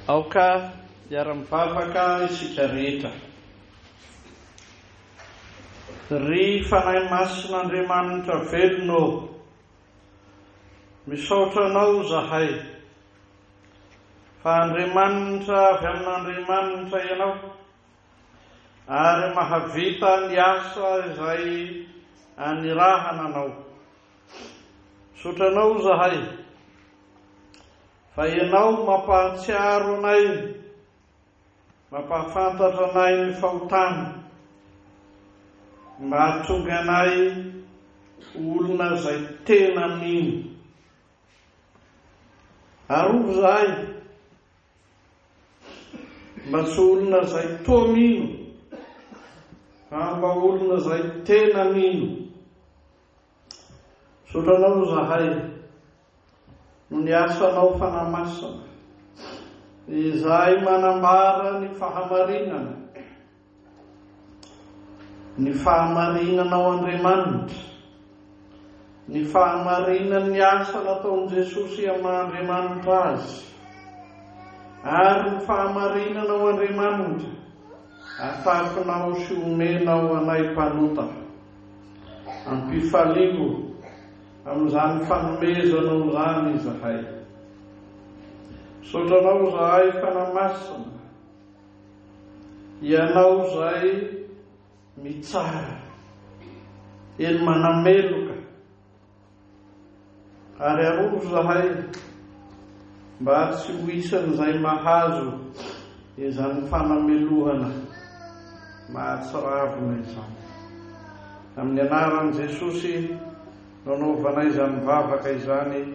Aoka iara-mivavaka isika rehetra. Ry fanahy masin'Andriamanitra velona, misaotra anao zahay. Fa Andriamanitra avy amin'Andriamanitra ianao, ary mahavita ny asa izay anirahana anao. Sotranao zahay, fa ianao mampahatsiaro anay, mampahafantatra anay ny fahotana, mba hahatonga anay olona izay tena mino. Arova zahay, mba tsy olona izay toa mino, fa mba olona izay tena mino. Sotranao zahay, no ny asanao fanamasana, izay manambara ny fahamarinana, ny fahamarinanao Andriamanitra, ny fahamarinan'ny asa nataon'i Jesosy amin'Andriamanitra azy, ary ny fahamarinanao Andriamanitra afakinao sy omenao anay mpanota ampifaligo amin'izany fanomezanao zany zahay. Sotranao zahay fanamasina, ianao zay mitsara, eny manameloka, ary arova zahay mba tsy ho isan'izay mahazo izany fanamelohana mahatsiravina izany. Amin'ny anaran'i Jesosy nanaovanay izany mivavaka izany.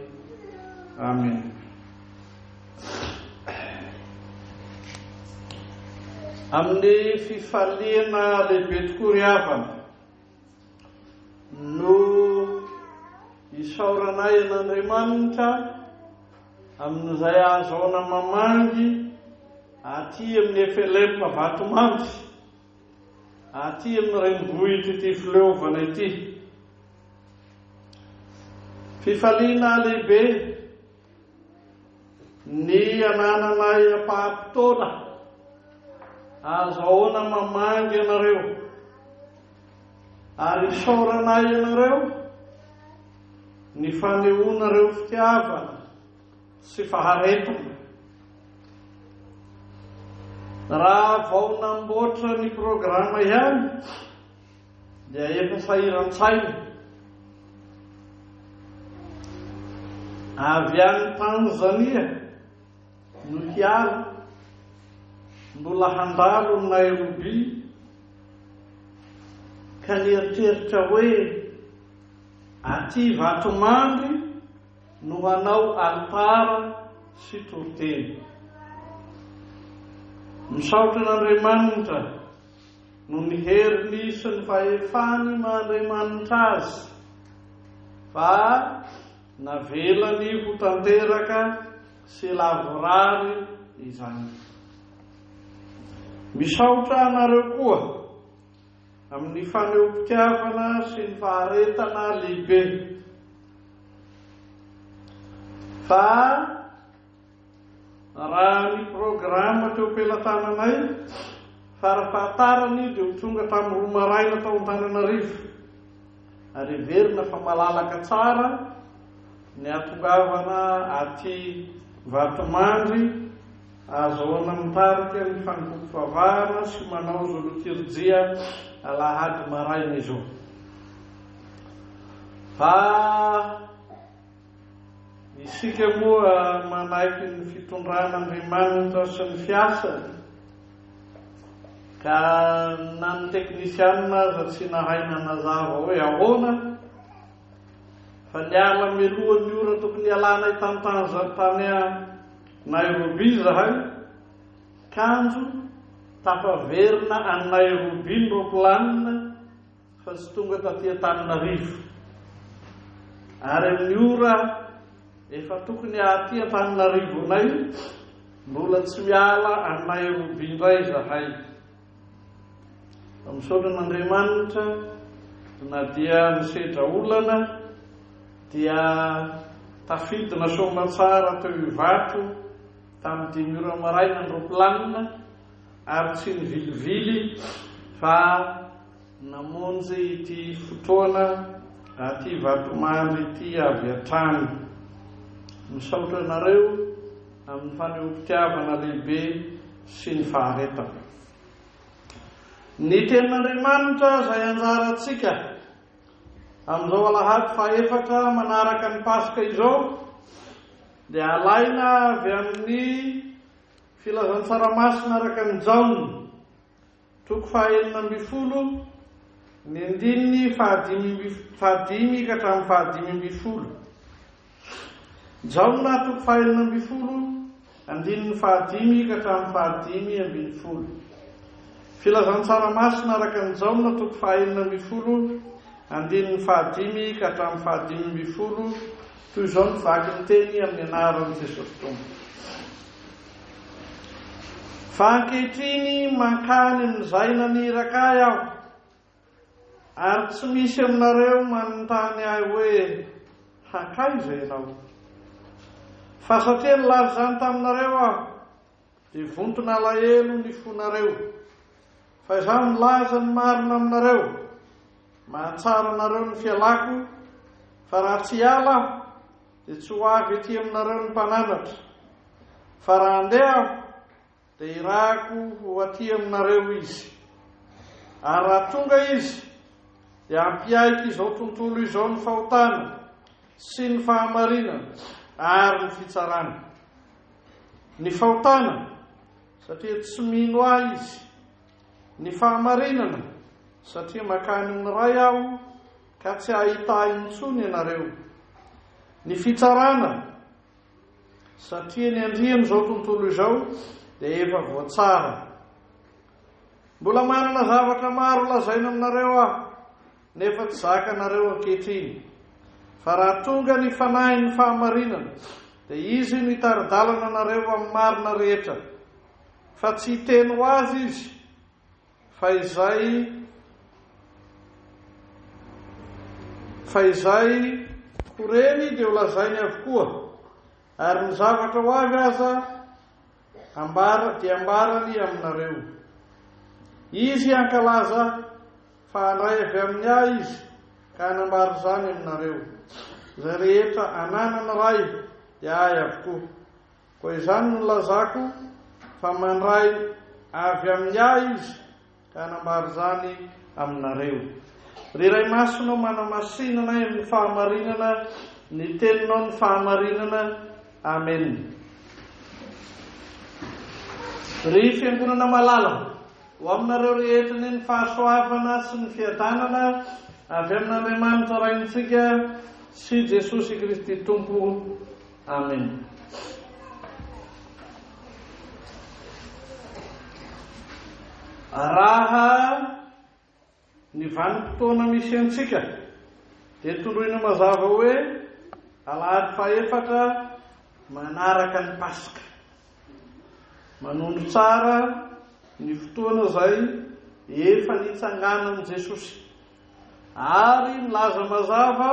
Amen. Amin'ny fifaliana lehibe tokoa ry havana no isaoranay an'Andriamanitra amin'izay ahazoana mamangy aty amin'ny Efelepa vatomandry, aty amin'ny renivohitra ity fileovana ity. Fifaliana lehibe ny anananay ampaha-potoana ahazoana mamangy anareo, ary isaoranay anareo ny fanehoanareo fitiavana sy faharetana. Raha vao namboatra ny programa ihany dia efa sahiran-tsaina, avy any Tanzania no hiala, mbola handalo ny Nairobi, ka nieritreritra hoe aty vatomandry no hanao altara sy toroteny. Misaotra n'Andriamanitra no ny heriny sy ny fahefany mahandriamanitra azy, fa navelany ho tanteraka sy lavorary izany. Misaotra anareo koa amin'ny faneho-pitiavana sy ny faharetana lehibe, fa raha ny programa teo am-pelantananay farafahatarany dia ho tonga tamin'ny Romaraina tao Antananarivo, ary verina fa malalaka tsara ny atongavana aty vatomandry, ahazoana mitarika ny fanompoam-pivavahana sy manao zolotirjia alahady maraina izao. Fa isika moa manaiky ny fitondran'Andriamanitra sy ny fiasany, ka na ny teknisianina aza tsy nahay nanazava hoe ahoana, fa niala melohan'ny ora tokony alanay tany Nairobi zahay, kanjo tafaverina any Nairobi ny ropilanina fa tsy tonga taty Antananarivo, ary amin'ny ora efa tokony aty Antananaривonay mbola tsy miala any Nairobi indray zahay. Misaotra n'Andriamanitra na dia nisedra olana dia tafidina somatsara teo Ivato tamin'ny 5 maraina ny roaplanina ary tsy ny vilivily fa namonjy ity fotoana aty vatomany ity avy atrany. Misaotra anareo amin'ny faneom-pitiavana lehibe sy ny faharetana. Ny tenin'Andriamanitra izay anjarantsika amin'izao alahady faha-efatra manaraka ny Pasika izao dia alaina avy amin'ny filazan-tsaramasina araka ny Jaona toko faha-12 ny andininy fahadimy ka hatramin'ny fahadimy-mbifolo. Jaona toko faha-12 andininy fahadimy ka hatramin'ny fahadimy-mbifolo. Filazan-tsaramasina araka ny Jaona toko faha-12 andininy fahadimy ka hatramin'ny fahadimy-mbifolo. Toy izao ny vaky ny teny amin'ny anaran'i Jesosy Tompo. Fa ankehitriny mankany amin'izay naniraka aho ary tsy misy aminareo manontany ahy hoe hankaiza ianao. Fa satria nilaza izany taminareo aho dia vontona alahelo ny fonareo. Fa izaho milaza ny marina aminareo, mahatsara anareo ny fialako, fa raha tsy hiala aho dia tsy ho avy etỳ aminareo ny mpananatra. Fa raha handeha aho dia irahako ho atỳ aminareo izy. Ary raha tonga izy dia ampiaiky izao tontolo izao ny fahotana sy ny fahamarinana ary ny fitsarana. Ny fahotana satria tsy mino ahy izy, ny fahamarinana satria makany amin'ny ray aho ka tsy ahita intsony ianareo, ny fitsarana satria ny andrian'izao tontolo izao dia efa voatsara. Mbola manana zavatra maro lazaina aminareo aho nefa tsy zakanareo ankehitriny. Fa raha tonga ny fanahy ny fahamarinana dia izy no hitaridalana anareo amin'ny marina rehetra. Fa tsy hiteny ho azy izy, fa izay koreny dia ho lazainy avokoa. Ary ny zavatra ho avy aza dia ambarany aminareo. Izy ankalaza fa handray avy amin'ny ahy izy ka hanambary izany aminareo. Izay rehetra ananana ray dia ahy avokoa. Koa izany no lazako fa mandray avy amin'ny ahy izy ka hanambary izany aminareo. Ry Ray Masina manamasinana amin'ny fahamarinana ny teninao ny fahamarinana. Amen. Ry fiangonana malala ho aminareo rehetra ny fahasoavana sy ny fiadanana avy amin'Andriamanitra raintsika sy Jesosy Kristy Tompo. Amen. Raha ny vanim-potoana misy antsika dia toloina mazava hoe alahady faha-efatra manaraka ny Pasika. Manondro tsara ny fotoana izay efa nitsanganan'i Jesosy ary milaza mazava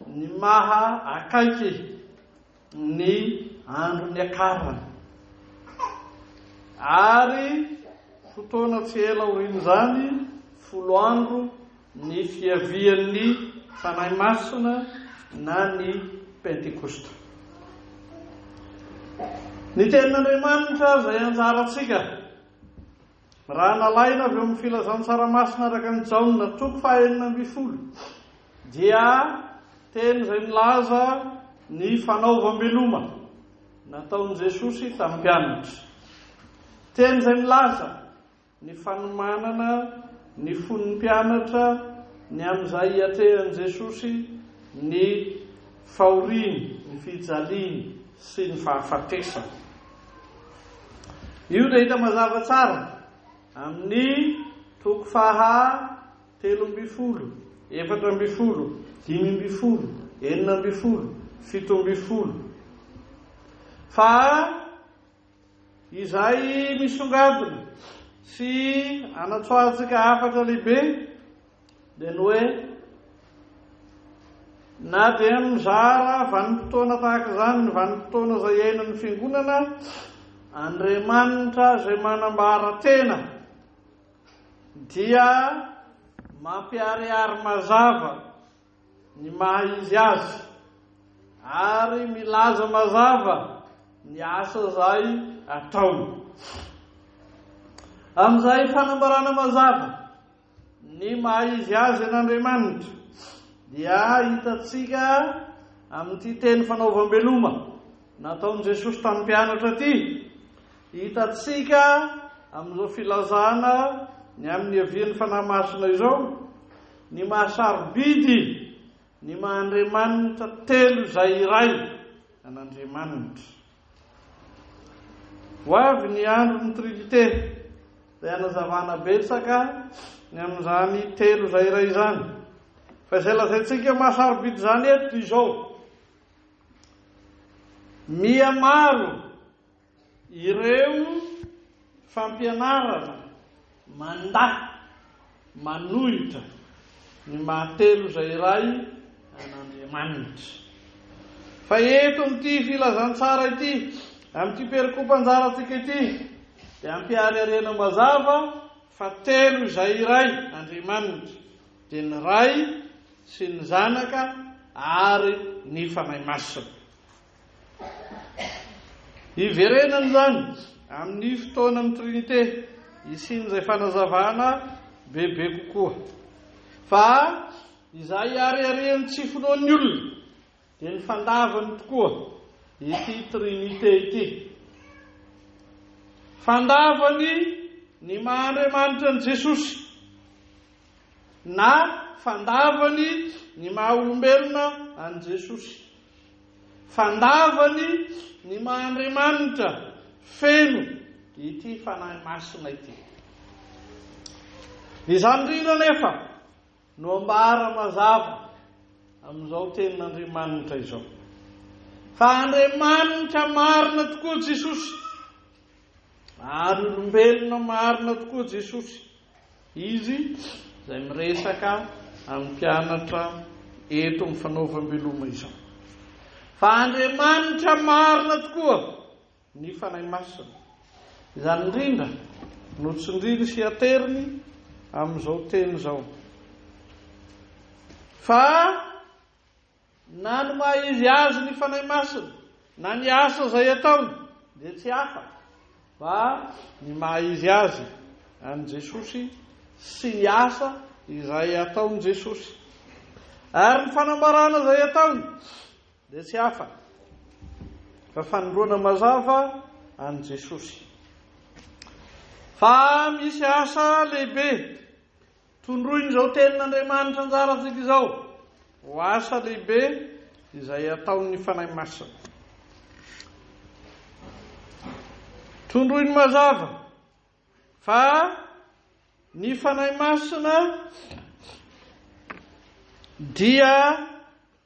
ny maha akaiky ny andro ny akarana. Ary fotoana tsy ela horin'izany 10 andro ny fiavian'ny fanahy masina na ny Pentekosta. Ny tenin'Andriamanitra izay anjarantsika raha nalaina avy amin'ny filazan-tsaramasina araka ny Jaona toko faha-12 dia teny izay milaza ny fanaovam-beloma nataon'i Jesosy tamin'ny mpianatra. Teny izay milaza ny fanomanana ny fon'ny mpianatra ny amin'izay hiatrehan'i Jesosy ny fahoriany, ny fijaliany sy ny fahafatesana. Io dia hita mazava tsara amin'ny toko faha-13, 14, 15, 16, 17. Fa izay misongadina sy anatsoantsika hafatra lehibe dia ny hoe na dia mizara vanim-potoana tahaka izany ny vanim-potoana izay iainan'ny fiangonana Andriamanitra izay manambara tena dia mampiariary mazava ny maha izy azy ary milaza mazava ny asa izay ataony. Amin'izay fanambarana mazava ny maha izy azy an'Andriamanitra dia hitatsika amin'ity teny fanaovam-beloma nataon'i Jesosy tamin'ny mpianatra ity. Hitatsika amin'izao filazana ny amin'ny avian'ny fanahy masina izao ny mahasarobidy ny maha-Andriamanitra telo izay iray an'Andriamanitra. Ho avy ny andro ny Trinité izay hanazavana betsaka ny amin'izany telo izay iray izany. Fa izay lazaintsika mahasarobidy izany eto izao: mihamaro ireo fampianarana manohitra ny mahatelo izay iray an'Andriamanitra. Fa eto amin'ity filazantsara ity, amin'ity perikopan-jarantsika ity, dia ampiariarena mazava fa telo izay iray Andriamanitra, dia ny Ray sy ny Zanaka ary ny Fanahy Masina. Iverenany zany amin'ny fotoanan'ny Trinité isin'izay fanazavana bebe kokoa. Fa izay ariariany tsy finoan'ny olona dia ny fandavany tokoa ity Trinité ity. Fandavany ny maha-Andriamanitra ny Jesosy na fandavany ny maha-olombelona an' Jesosy. Fandavany ny maha-Andriamanitra feno ity fanahy masina ity. Izany indrindra nefa no ambara mazava amin'izao tenin'Andriamanitra izao. Fa Andriamanitra marina tokoa Jesosy ary olombelona marina tokoa Jesosy. Izy izay miresaka amin'ny mpianatra eto amin'ny fanaovam-beloma izao. Fa Andriamanitra marina tokoa ny Fanahy Masina. Izany indrindra no tsindriny sy ateriny amin'izao teny izao. Fa na ny maha izy azy ny Fanahy Masina na ny asa izay ataony dia tsy hafa fa ny maha izy azy an' Jesosy sy ny asa izay ataony Jesosy. Ary ny fanambarana izay ataony dia tsy hafa fa fanondroana mazava an' Jesosy. Fa misy asa lehibe tondroiny izao tenin'Andriamanitra anjarantsika izao, ho asa lehibe izay ataon'ny Fanahy Masina. Tondroiny mazava fa ny Fanahy Masina dia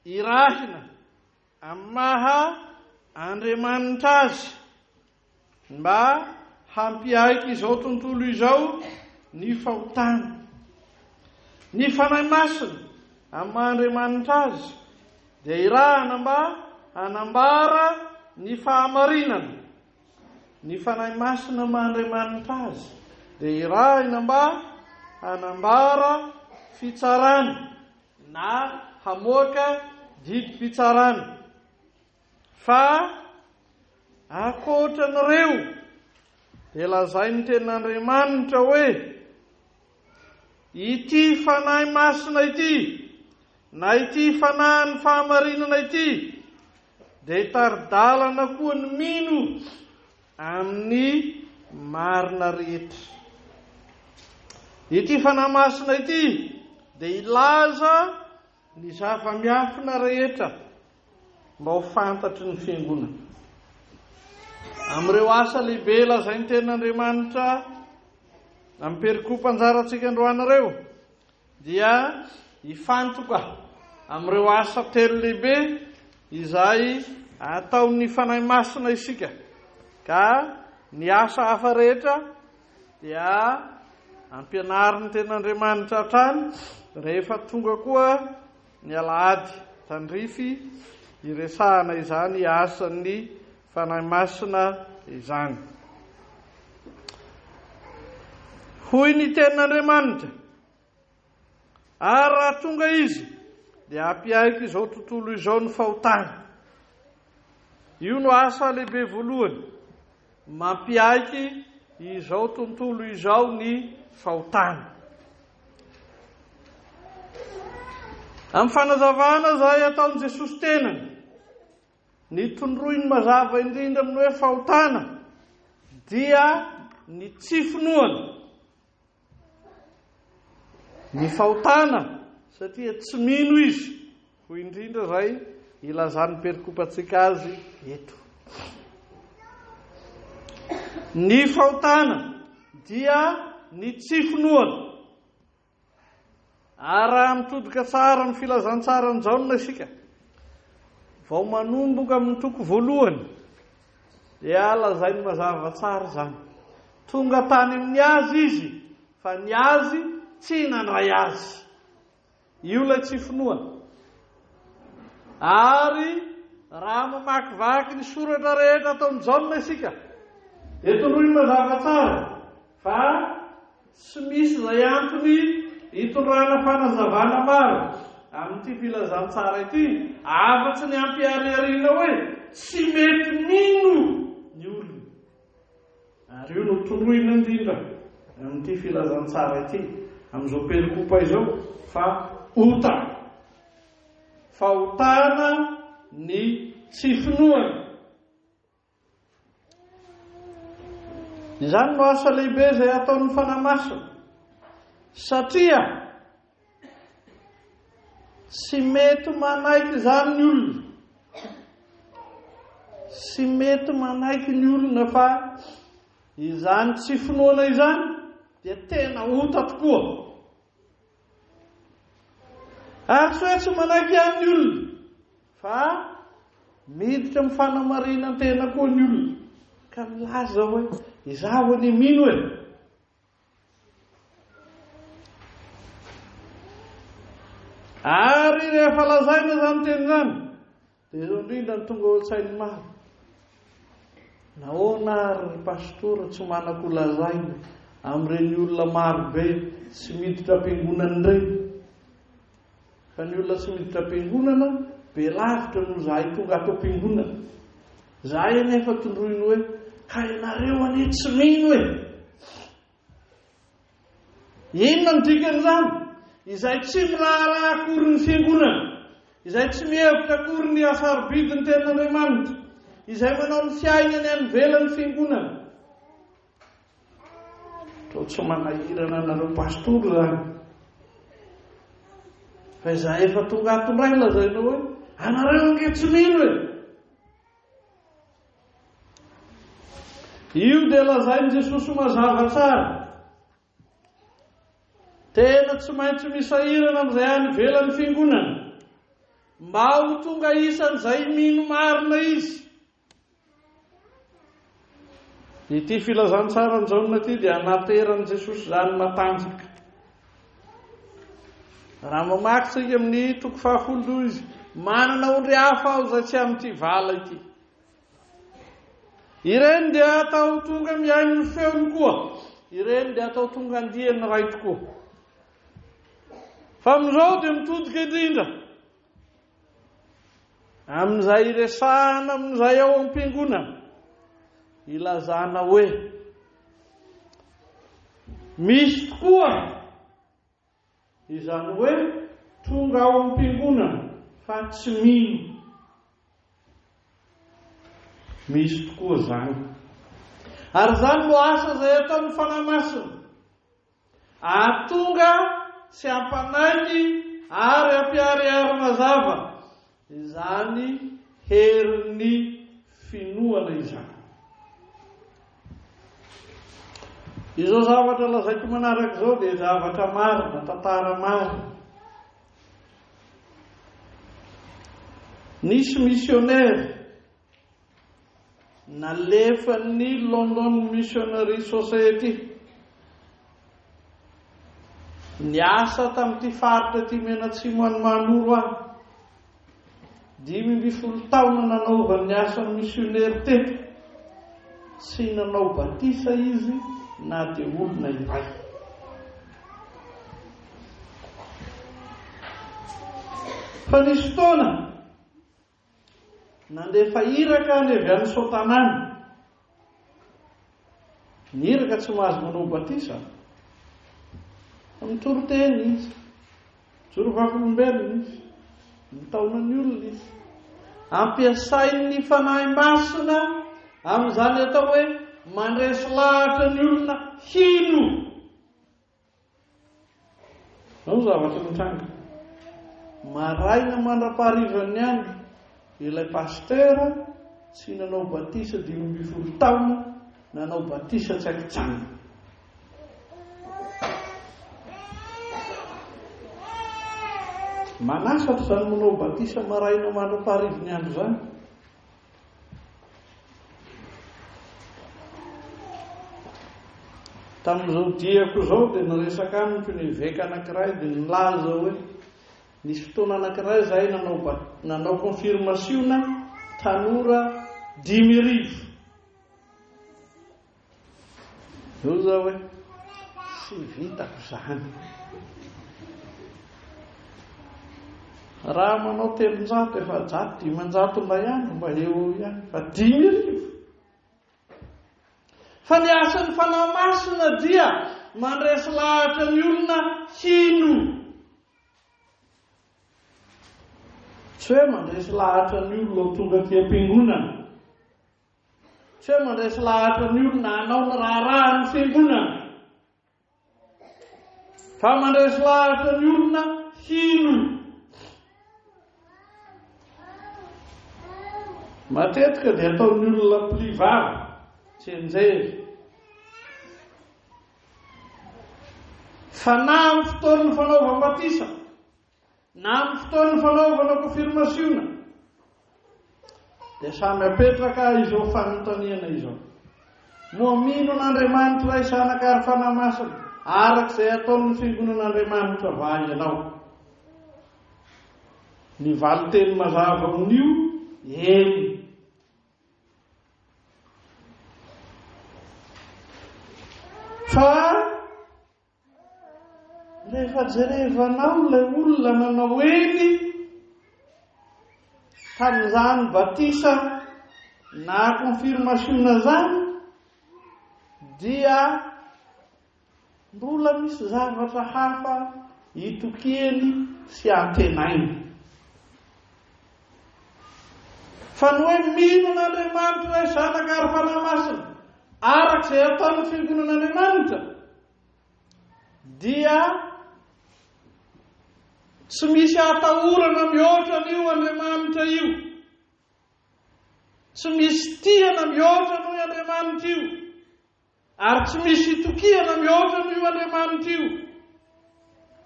irahina amin'ny maha Andriamanitra azy mba hampiaiky izao tontolo izao ny fahotana. Ny Fanahy Masina amin'ny maha Andriamanitra azy dia irahina mba hanambara ny fahamarinana. Ny Fanahy Masina maha Andriamanitra azy dia irahina mba hanambara fitsarana na hamoaka didim-pitsarana. Fa ankoatran'ireo dia lazainy tenin'Andriamanitra hoe ity Fanahy Masina ity na ity fanahin'ny fahamarinana ity dia hitari-dalana koa ny mino amin'ny marina rehetra. Ity Fanahy Masina ity dia ilaza ny zava-miafina rehetra mba ho fantatry ny fiangonana. Amin'ireo asa lehibe lazainy tenin'Andriamanitra amin'ny perikopan-jarantsika androany ireo dia hifantoka amin'ireo asa telo lehibe izay ataon'ny Fanahy Masina isika. Ka ny asa hafa rehetra dia ampianariny tenin'Andriamanitra hatrany rehefa tonga koa ny Alahady tandrify iresahana izany asan'ny Fanahy Masina izany. Hoy ny ten'Andriamanitra, ary raha tonga izy dia hampiaiky izao tontolo izao ny fahotana. Io no asa lehibe voalohany, mampiaiky izao tontolo izao ny fahotana. Amin'ny fanazavana izay ataon'i Jesosy tenany, ny tondroiny mazava indrindra amin'ny hoe fahotana dia ny tsy finoana. Ny fahotana satria tsy mino izy, ho indrindra izay ilazany perikopantsika azy eto. Ny fahotana dia ny tsy finoana. Ary raha mitodika tsara ny filazantsara ny jaona isika, vao manomboka amin'ny toko voalohany dia lazainy mazava tsara zany. Tonga tany amin'ny azy izy, fa ny azy tsy nandray azy. Io ilay tsy finoana. Ary raha mamakivaky ny soratra rehetra ataon'ny jaona isika, dia tondroiny mazava tsara fa tsy misy izay antony hitondrana fanazavana maro amin'ity filazantsara ity, afatsy ny ampiariariana hoe tsy mety mino ny olona. Ary io no tondroina indrindra amin'ity filazantsara ity, amin'izao perikopa izao, fa ota, fahotana ny tsy finoana. Izany no asa lehibe izay ataon'ny fanamasina, satria tsy mety manaiky izany ny olona, tsy mety manaiky ny olona, fa izany tsy finoana izany dia tena ota tokoa. Ary tsy hoe tsy manaiky ihany ny olona, fa miditra amin'ny fanamarinan tena koa ny olona, ka milaza hoe izaho ny mino hoe. Ary rehefa lazaina izany teny izany, dia izao indrindra ny tonga ao an-tsainy maro. Nahoana ary pastora tsy manako lazaina amin'ireny olona maro be tsy miditra am-piangonana ireny? Fa ny olona tsy miditra am-piangonana be lavitra no zahay tonga ato am-piangonana. Zahay anefa tondroiny hoe ka ianareo anie tsy mino hoe. Inona ny dikan'izany? Izay tsy miraharaha akory ny fiangonana, izay tsy mihevitra akory ny asarobidiny ten'Andriamanitra, izay manao ny fiainany any ivelan'ny fiangonana. Toa tsy manahirana anareo pastor zany. Fa izay efa tonga ato indray lazainao hoe anareo ange tsy mino hoe. Io dia lazain'i Jesosy mazava tsara. Tena tsy maintsy misahirana amin'izay any ivelan'ny fiangonana, mba ho tonga isan'izay mino marina izy. Ity filazantsara ny jaona ity dia nateran'i Jesosy zany matanjaka. Raha mamaky tsika amin'ny toko 12 izy, manana ondry hafa aho izay tsy amin'ity vala ity. Ireny dia atao tonga miaino ny feony koa, ireny dia atao tonga andiany ray tokoa. Fa amin'izao dia mitodika indrindra amin'izay resahana amin'izay ao am-piangonana, ilazana hoe misy tokoa izany hoe tonga ao am-piangonana fa tsy mino. Misy tokoa zany. Ary zany no asa izay ataon'ny fanamasina, ahatonga sy hampanaiky ary hampiariary mazava izany herin'ny finoana izany. Izao zavatra lazaiko manaraka izao dia zavatra marina, tantara marina. Nisy missionnaire nalefan'ny London Missionary Society niasa tamin'ity faritra ty Menatsimo any Manoro any. 5 taona nanaovany ny asan'ny missionnaire teto. tsy nanao batisa izy na dia olona iray. Fa nisy fotoana nandefa iraka ny avy any Sotanany. Ny iraka tsy mahazo manao batisa, mitoro teny izy, joro vakolom-belona izy, mitaona ny olona izy, ampiasainy fanahy masina amin'izany atao hoe mandresy lahatra ny olona hino. Ao zavatra mitranga. Maraina mandra-paharivan'ny andro ilay pastera tsy nanao batisa 5 taona, nanao batisa tsy akitsana. Manasatra zany manao batisa maraina mandra-paharivan'ny andro zany. Tamin'izao diako zao dia niresaka amiko ny veka anankiray dia nilaza hoe nisy fotoana anankiray izahay nanao confirmationa tanora 5,000. Io zao hoe tsy vitako zany. Raha manao 300 efa 500 mba ihany, mba eo ihany, fa 5,000. Fa ny asan'ny fanahy masina dia mandresy lahatra ny olona hino. Tsy hoe mandresy lahatra ny olona tonga aty am-piangonana, tsy hoe mandresy lahatra ny olona hanao ny raharahan'ny fiangonana, fa mandresy lahatra ny olona hino. Matetika dia ataon'ny olona mpilivava tsenjery. Fa na amin'ny fotoan'ny fanaovana batisa, na amin'ny fotoan'ny fanaovana confirmationa, dia samy apetraka izao fanontaniana izao. Moa mino n'Andriamanitra isanaka ary fanahy masina arak'izay ataon'ny fiangonan'Andriamanitra va ianao? Ny valiteny mazava amin'io, eny. Fa rehefa jerevanao ilay olona nanao eny tamin'izany batisa na confirmationa zany, dia mbola misy zavatra hafa hitokeny sy antenainy. Fa ny hoe mino n'Andriamanitra zanaka ary fanahy masina arak'izay ataon'ny fiangonan'Andriamanitra, dia tsy misy atahorana mihoatra an'io Andriamanitra io, tsy misy tiana mihoatra an'io Andriamanitra io, ary tsy misy itokiana mihoatra an'io Andriamanitra io.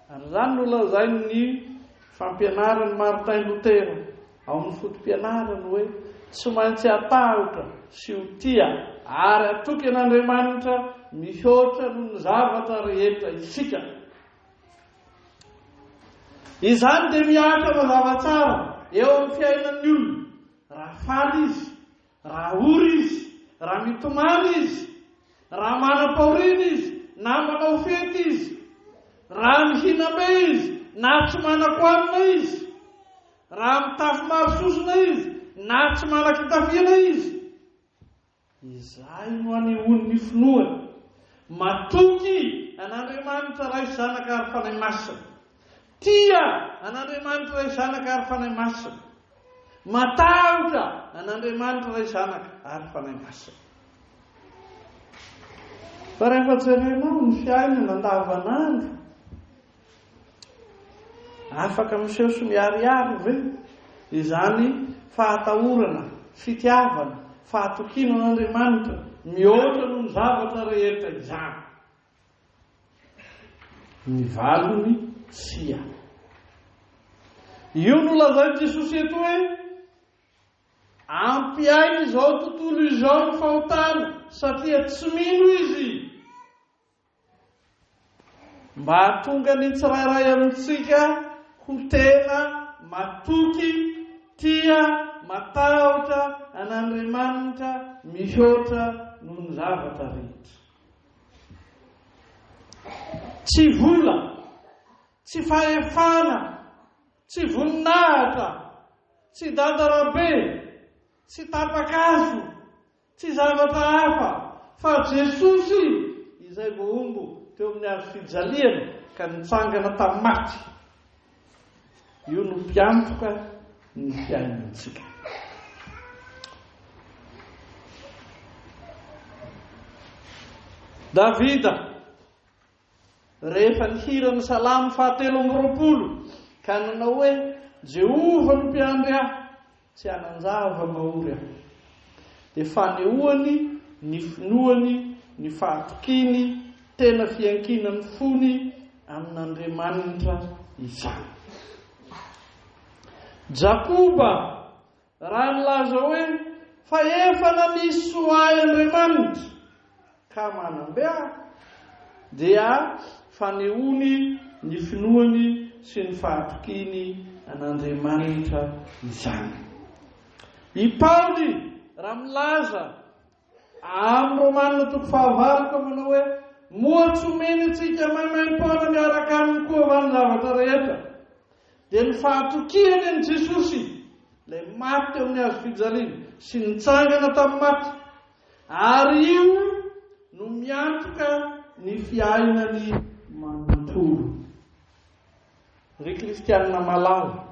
Ary zany no lazainy ny fampianarany Martin Luther ao amin'ny fotom-pianarany hoe tsy maintsy atahotra sy ho tia ary atoky an'Andriamanitra mihoatra noho ny zavatra rehetra isika. Izany dia miatra mazava tsara eo amin'ny fiainan'ny olona. Raha faly izy, raha ory izy, raha mitomany izy, raha manam-paoriana izy, na manao fety izy, raha mihinam-be izy, na tsy manan-koanina izy, raha mitafy marososona izy, na tsy manan-kitafiana izy. Izay no anehoan'ny finoana. Matoky an'Andriamanitra ray zanaka ary fanahy masina. Tia an'Andriamanitra ray zanaka ary fanahy masina. Matahotra an'Andriamanitra ray zanaka ary fanahy masina. Fa rehefa jerenao ny fiainana andavanandro, afaka miseho sy miariary ve? Izany fahatahorana, fitiavana, fahatokiana an'Andriamanitra mihoatra noho ny zavatra rehetra izany. Ny valony sia. Io no lazain'i Jesosy eto hoe ampiainy izao tontolo izao ny fahotana satria tsy mino izy. Mba hahatonga ny tsirairay amintsika ho tena matoky, tia, matahotra an'Andriamanitra mihoatra no ny zavatra rehetra. Tsy vola, tsy fahefana, tsy voninahitra, tsy dadarabe, tsy tapakazo, tsy zavatra hafa, fa Jesosy izay vohombo teo amin'ny hazo fijaliana ka nitsangana tamin'ny maty. Io no mpiantoka ny fiainantsika. Davida rehefa nihira ny salamo 120 ka nanao hoe Jehova no mpiandry ahy, tsy hanan-java mahory aho. Dia fanehoany, ny finoany, ny fahatokiny, tena fiankinany fony amin'Andriamanitra izany. Jakoba raha nilaza hoe fa efa nanisy soay Andriamanitra ka manambe ahy, dia fanehoany, ny finoany sy ny fahatokiny an'Andriamanitra izany. I Paoly raha milaza amin'ny Romanina 9 ka manao hoe moa tsy omeny antsika maimaim-poana miaraka aminy koa va ny zavatra rehetra. Dia ny fahatokiany any Jesosy ilay maty teo amin'ny hazo fijaliana sy nitsangana tamin'ny maty, ary io no miantoka ny fiainany manontolo. Ry kristianina malala,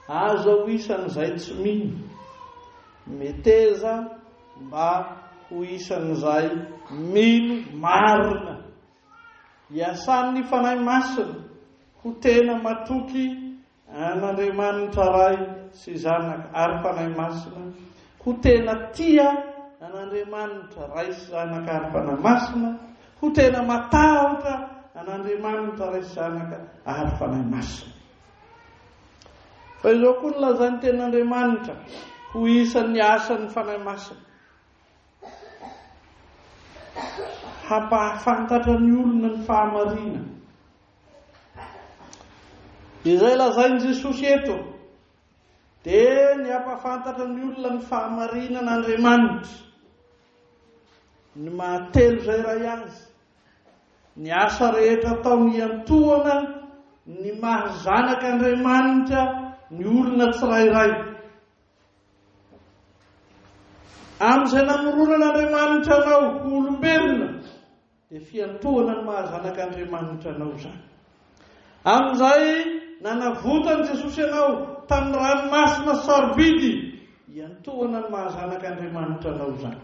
aza ho isan'izay tsy mino, meteza mba ho isan'izay mino marina, iasan'ny fanahy masina ho tena matoky an'Andriamanitra Ray sy Zanaka ary fanahy masina, ho tena tia an'Andriamanitra Ray sy Zanaka ary fanahy masina, ho tena matahotra an'Andriamanitra Ray sy Zanaka ary fanahy masina. Fa izao koa ny lazany ten'Andriamanitra ho isan'ny asan'ny fanahy masina, hampahafantatra ny olona ny fahamarina. Izay lazainy Jesosy eto dia ny hampahafantatra ny olona ny fahamarina n'Andriamanitra, ny mahatelo izay ray azy, ny asa rehetra ataony iantohana ny mahazanak'Andriamanitra ny olona tsirairay. Amin'izay namoronan'Andriamanitra anao ho olombelona dia fiantohana ny mahazanak'Andriamanitra anao zany. Amin'izay nanavotany Jesosy anao tamin'ny ranomasina sarobidy, iantohana ny mahazanak'Andriamanitra anao zany.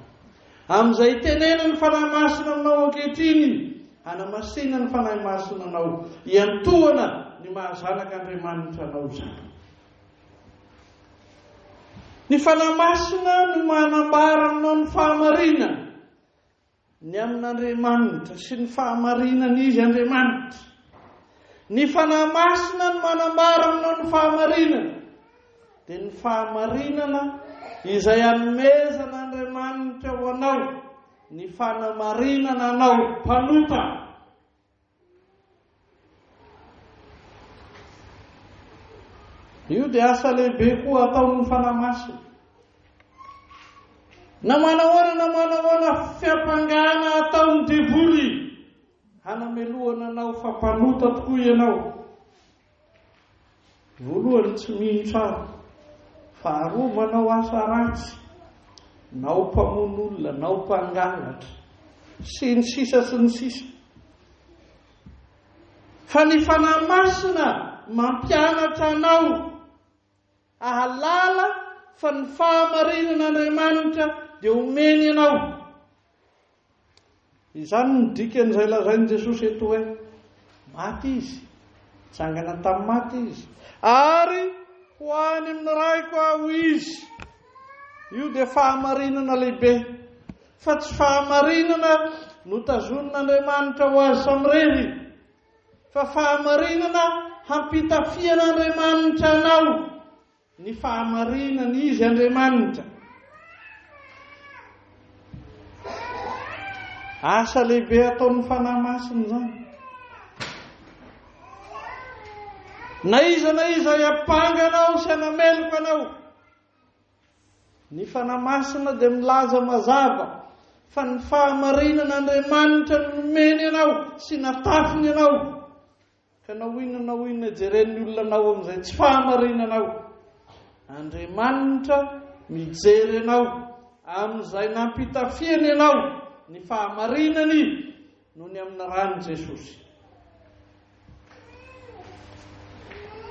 Amin'izay tenena ny fanahy masina anao ankehitriny, hanamasina ny fanahy masina anao, iantohana ny mahazanak'Andriamanitra anao zany. Ny fanahy masina no manambara aminao ny fahamarina ny amin'Andriamanitra sy ny fahamarinana izy Andriamanitra. Ny fanahy masina no manambara aminao ny fahamarinana, dia ny fahamarinana izay anomezan'Andriamanitra ho anao, ny fanamarinana anao mpanota. Io dia asa lehibe koa ataon'ny fanahy masina. Na manahoana fiampangana ataon'ny devoly, hanamelohana anao fa mpanota tokoa ianao. Voalohany tsy mino tsara, faharoa manao asa ratsy, nao mpamono olona, nao mpangalatra, sy ny sisa sy ny sisa. Fa ny fanahy masina mampianatra anao ahalala fa ny fahamarinan'Andriamanitra dia omeny anao. Izany ny dikan'izay lazainy Jesosy eto hoe maty izy, tsangana tamin'ny maty izy, ary ho any amin'ny raiko aho izy. Io dia fahamarinana lehibe, fa tsy fahamarinana notazon'Andriamanitra ho azy samirery, fa fahamarinana hampitafian'Andriamanitra anao, ny fahamarinana izy Andriamanitra. Asa lehibe ataon'ny fanahy masina zany. Na iza hampanganao sy hanameloko anao, ny fanahy masina dia milaza mazava fa ny fahamarinan'Andriamanitra nomeny ianao sy natafiny ianao ka nahoinona jeren'ny olona anao amin'izay tsy fahamarinanao. Andriamanitra mijery ianao amin'izay nampitafiany ianao ny fahamarinany noho ny amin'ny rano Jesosy.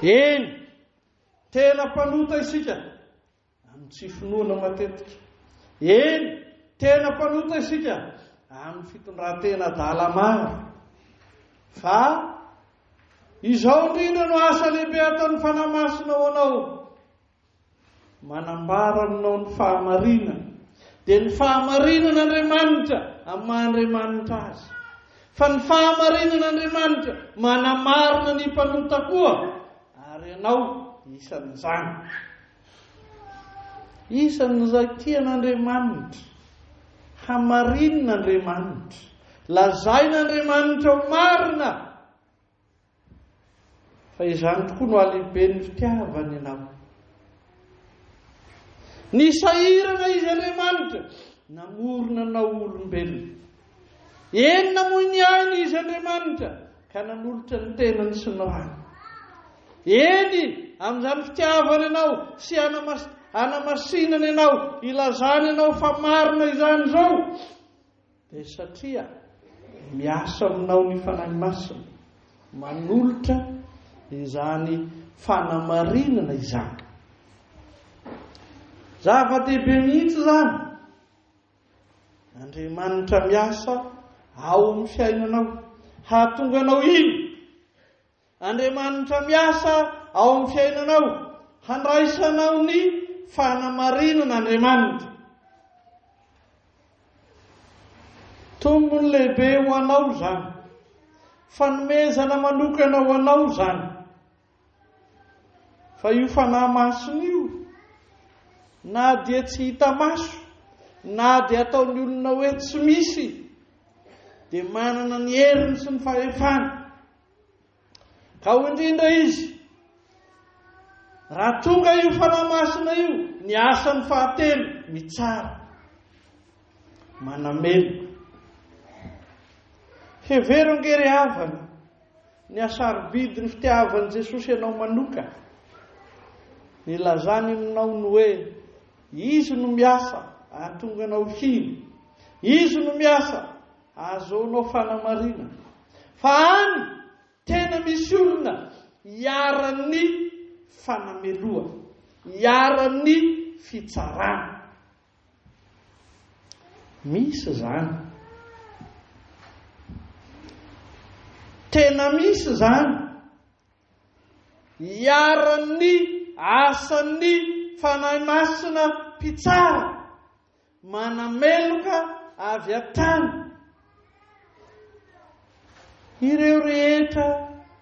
Eny, tena mpanota isika amin'ny tsy finoana matetika. Eny, tena mpanota isika amin'ny fitondran-tena adala maro. Fa izao indrindra no asa lehibe ataon'ny fanahy masina ho anao, manambara aminao ny fahamarinana. Dia ny fahamarinan'Andriamanitra amin'ny maha-Andriamanitra azy. Fa ny fahamarinan'Andriamanitra manamarina ny mpanota koa, ary ianao isan'izany. Isan'izay tian'Andriamanitra, hamarinan'Andriamanitra, lazain'Andriamanitra ho marina. Fa izany tokoa no alehibe ny fitiavany ianao. Ny sahirana izy Andriamanitra namorona anao olombelona. Eny namoy ny ainy izy Andriamanitra ka nanolotra ny tenany sy ny rano. Eny amin'izany fitiavany ianao sy anamasinany ianao, ilazany ianao fa marina izany zao, dia satria miasa aminao ny fanahy masina manolotra izany fanamarinana izany. Zava-dehibe mihitsy zany. Andriamanitra miasa ao amin'ny fiainanao, hahatonga anao iny. Andriamanitra miasa ao amin'ny fiainanao, handraisanao ny fanamarinan'Andriamanitra. Tombony lehibe ho anao zany, fanomezana manokana ho anao zany. Fa io fanahy masina io, na dia tsy hita maso, na dia ataon'ny olona hoe tsy misy, dia manana ny heriny sy ny fahefana. Ka ho indrindra izy, raha tonga io fanahy masina io, ny asany fahatelo mitsara, manamelo. Heverongery havana ny asaro-bidy ny fitiavan'i Jesosy ianao manoka. Ny lazany aminao no hoe izy no miasa ahatonga anao hiny, izy no miasa ahazoanao fanamarina. Fa any tena misy olona iaran'ny fanameloa, iaran'ny fitsarana. Misy zany, tena misy zany, iaran'ny asan'ny fanahy masina mpitsara, manameloka avy atany. Ireo rehetra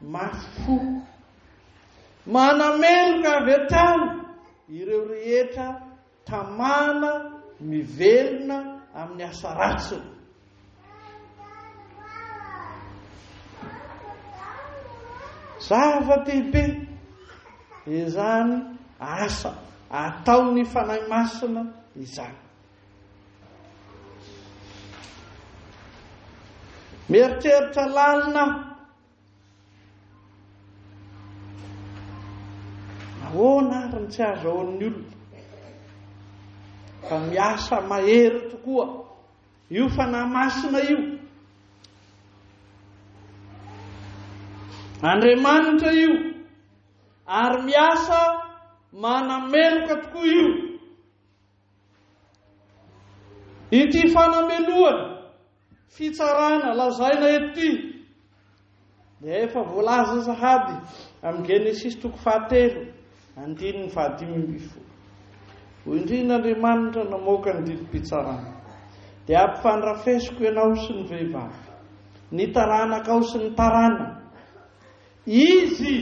mafy fo, manameloka avy atany. Ireo rehetra tamana mivelona amin'ny asa ratsiny. Zava-dehibe izany asa ataon'ny fanahy masina izany. Mieritreritra lalina, ahoana ary ny tsy azahoan'ny olona, fa miasa mahery tokoa io fanahy masina io. Andriamanitra io, ary miasa manameloka tokoa io. Ity fanameloana, fitsarana lazaina ety dia efa voalaza sahady amin'ny Genesis 3:1-5. Ho indrin'Andriamanitra namoaka ny didi-pitsarana dia ampifandrafesiko ianao sy ny vehivavy, ny taranakao sy ny tarana. Izy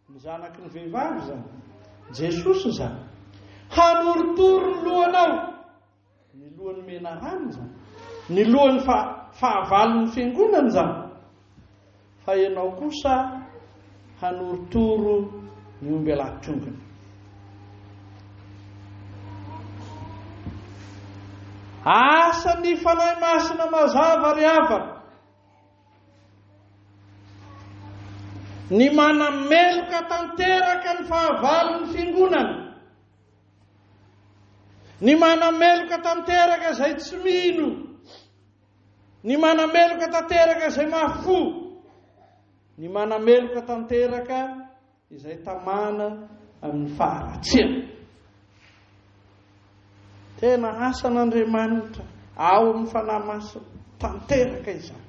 ny zanaky ny vehivavy zany, Jesosy zany, hanorotoro ny lohanao, ny lohan'ny menarany zany, ny lohan'ny fahavalon'ny fiangonany zany. Fa ianao kosa hanorotoro ny omby lahatongany. asa ny fanahy masina mazava ry hava, ny manameloka tanteraka ny fahavalon'ny fiangonana, ny manameloka tanteraka izay tsy mino, ny manameloka tanteraka izay mafo, ny manameloka tanteraka izay tamana amin'ny faharatsiana. Tena asan'Andriamanitra ao amin'ny fanahy masina tanteraka izany.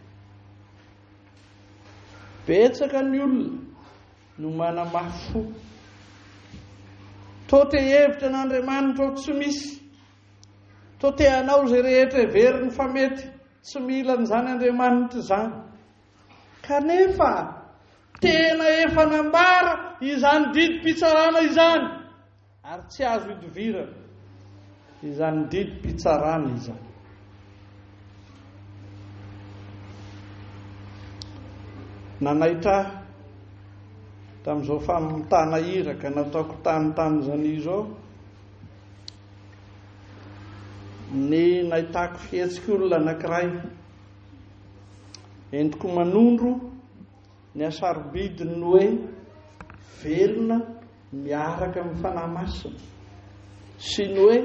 Betsaka ny olona no manamafo. To te hevitra n'Andriamanitra ao tsy misy, to te hanao izay rehetra heveriny fa mety tsy mila n'izany Andriamanitra izany. Kanefa tena efa nambara izany didim-pitsarana izany, ary tsy azo idovirana izany didim-pitsarana izany. Nanaitra tamin'izao famontana iraka nataoko tany izao, ny nahitako fihetsika olona anankiray entiko manondro ny asarobidiny ny hoe velona miaraka amin'ny fanahy masina, sy ny hoe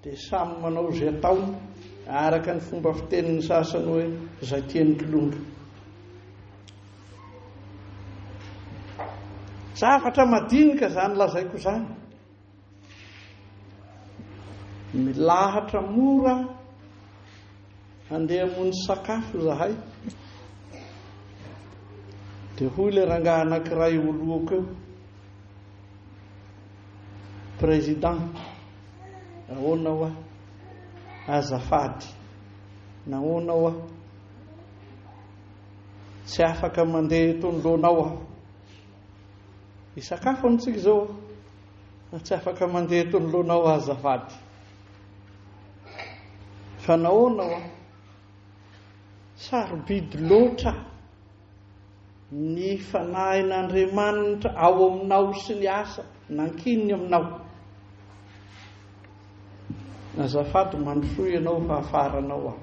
dia samy manao izay ataony araka ny fomba fitenin'ny sasany hoe izay tiany kilonga. Zavatra madinika izany lazaiko izany. Milahatra mora handeha hamonjy sakafo zahay, dia hoy ilay rangahy anankiray oloako eo, président, ahoana ho aho, azafady, nahoana ho aho, tsy afaka mandeha eto anoloanao aho, hisakafo amintsika izao, tsy afaka mandeha eto anoloanao azafady, fa nahoana ho aho, sarobidy loatra ny fanahin'Andriamanitra ao aminao sy ny asa nankininy aminao. Azafady mandrosoy ianao fa hafaranao aho.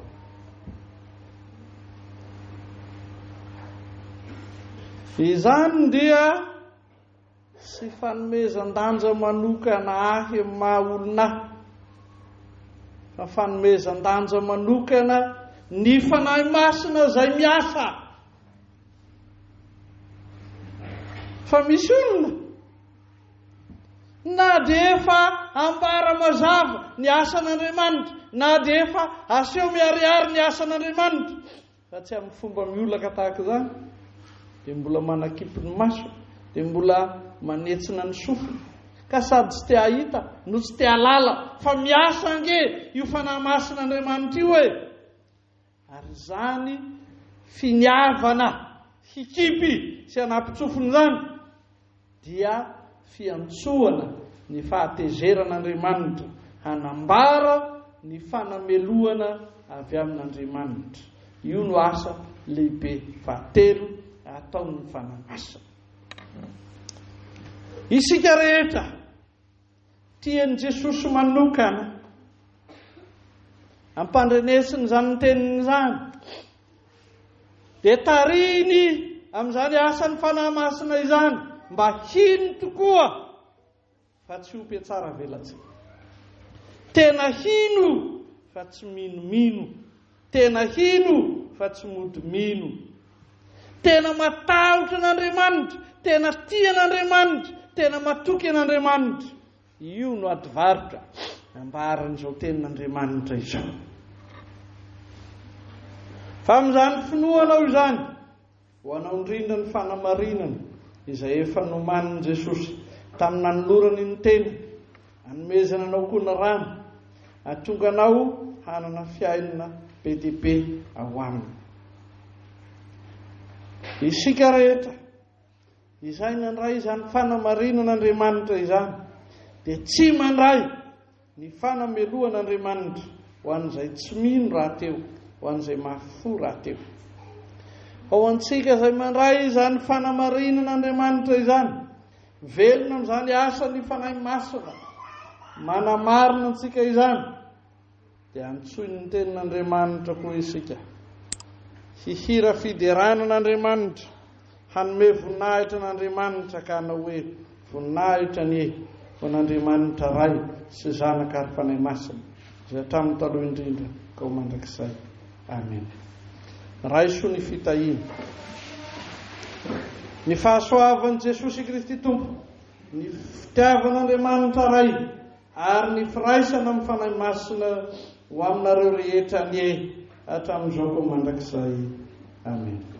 Izany dia sy fanomezan-danja manokana ahy amin'ny maha olona ahy, fa fanomezan-danja manokana ny fanahy masina izay miasa. Fa misy olona na dia efa ambara mazava ny asan'Andriamanitra, na dia efa aseho miariary ny asan'Andriamanitra, fa tsy amin'ny fomba miolaka tahaka izany, dia mbola manakipy ny maso, dia mbola manetsina ny sofiny, ka sady tsy te hahita no tsy te halala fa miasa ange io fanahy masin'Andriamanitra io e. Ary izany finiavana hikipy sy hanampitsofiny izany dia fiantsoana ny fahatezeran'Andriamanitra hanambara ny fanameloana avy amin'Andriamanitra. Io no asa lehibe fahatelo ataon'ny fanahy masina. Isika rehetra tian'i Jesosy manokana ampandrenesiny izany teniny izany, dia tariny amin'izany asan'ny fanahy masina izany mba hino tokoa fa tsy ho mpiatsara velantsika. Tena hino fa tsy minomino, tena hino fa tsy modomino, tena matahotra n'Andriamanitra, tena tia n'Andriamanitra, tena matoky an'Andriamanitra. Io no adivarotra ambaran'izao tenin'Andriamanitra izao. Fa amin'izany finoanao izany ho anao indrindra ny fanamarinana izay efa nomanin'i Jesosy tamin'ny nanolorany ny teny, hanomezana anao koa ny rano, hahatonga anao hanana fiainana be dia be ao aminy. Isika rehetra izay nandray izany fanamarinan'Andriamanitra izany, dia tsy mandray ny fanameloan'Andriamanitra ho an'izay tsy mino raha teo, ho an'izay mafo raha teo. Ao antsika izay mandray izany fanamarinan'Andriamanitra izany, velona amin'izany asa ny fanahy masina, manamarina antsika izany, dia antsoy ny tenin'Andriamanitra koa isika hihira fideranan'Andriamanitra, hanome voninahitra n'Andriamanitra ka na hoe voninahitra ny ho n'Andriamanitra ray sy zanaka ary fanay masina izay hatramin'ny taloha indrindra ka ho mandrakizay. Amen. Raiso ny fitahiana. Ny fahasoavan'i Jesosy Kristy Tompo, ny fitiavan'Andriamanitra ray ary ny firaisana amin'ny fanahy masina ho aminareo rehetra ny hatramin'izao koa mandrakizay. Amen.